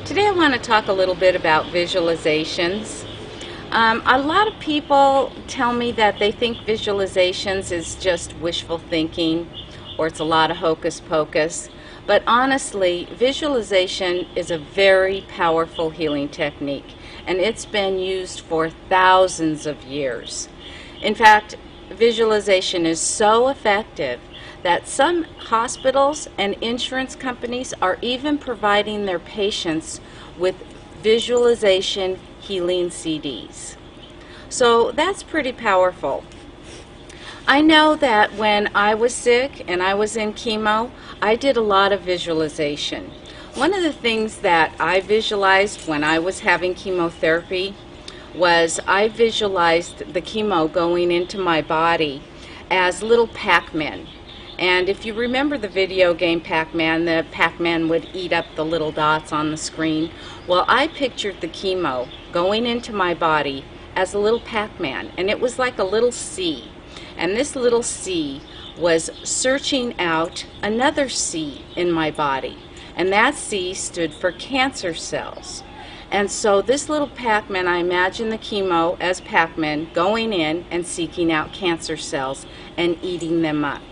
Today I want to talk a little bit about visualizations. A lot of people tell me that they think visualizations is just wishful thinking or it's a lot of hocus pocus. But honestly, visualization is a very powerful healing technique, and it's been used for thousands of years. In fact, visualization is so effective that some hospitals and insurance companies are even providing their patients with visualization healing CDs. So that's pretty powerful. I know that when I was sick and I was in chemo, I did a lot of visualization. One of the things that I visualized when I was having chemotherapy was I visualized the chemo going into my body as little Pac-Men. And if you remember the video game Pac-Man, the Pac-Man would eat up the little dots on the screen. Well, I pictured the chemo going into my body as a little Pac-Man, and it was like a little C. And this little C was searching out another C in my body. And that C stood for cancer cells. And so this little Pac-Man, I imagine the chemo as Pac-Man going in and seeking out cancer cells and eating them up.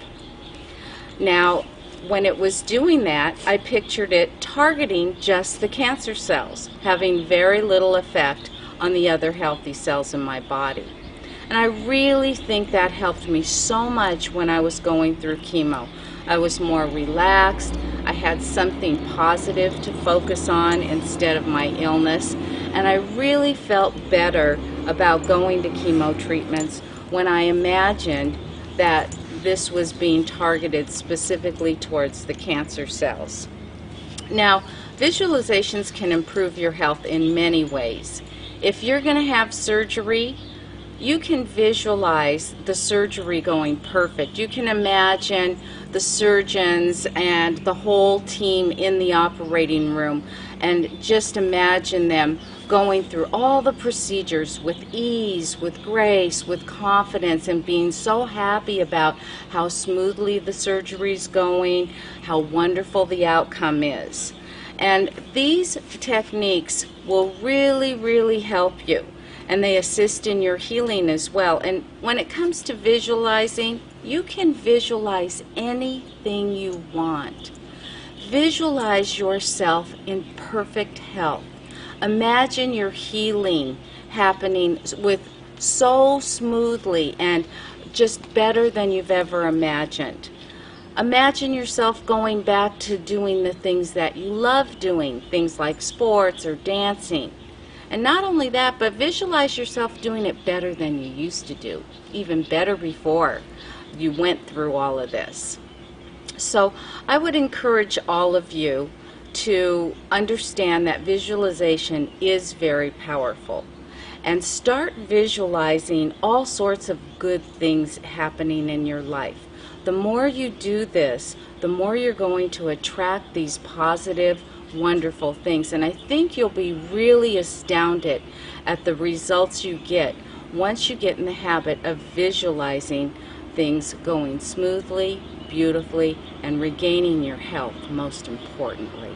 Now, when it was doing that, I pictured it targeting just the cancer cells, having very little effect on the other healthy cells in my body. And I really think that helped me so much when I was going through chemo. I was more relaxed. I had something positive to focus on instead of my illness. And I really felt better about going to chemo treatments when I imagined that this was being targeted specifically towards the cancer cells. Now, visualizations can improve your health in many ways. If you're going to have surgery, you can visualize the surgery going perfect. You can imagine the surgeons and the whole team in the operating room and just imagine them going through all the procedures with ease, with grace, with confidence, and being so happy about how smoothly the surgery's going, how wonderful the outcome is. And these techniques will really help you, and they assist in your healing as well. And when it comes to visualizing, you can visualize anything you want. Visualize yourself in perfect health. Imagine your healing happening so smoothly and just better than you've ever imagined. Imagine yourself going back to doing the things that you love doing, things like sports or dancing. And not only that, but visualize yourself doing it better than you used to do, even better before you went through all of this. So I would encourage all of you to understand that visualization is very powerful, and start visualizing all sorts of good things happening in your life. The more you do this, the more you're going to attract these positive, wonderful things. And I think you'll be really astounded at the results you get once you get in the habit of visualizing things going smoothly, beautifully, and regaining your health, most importantly.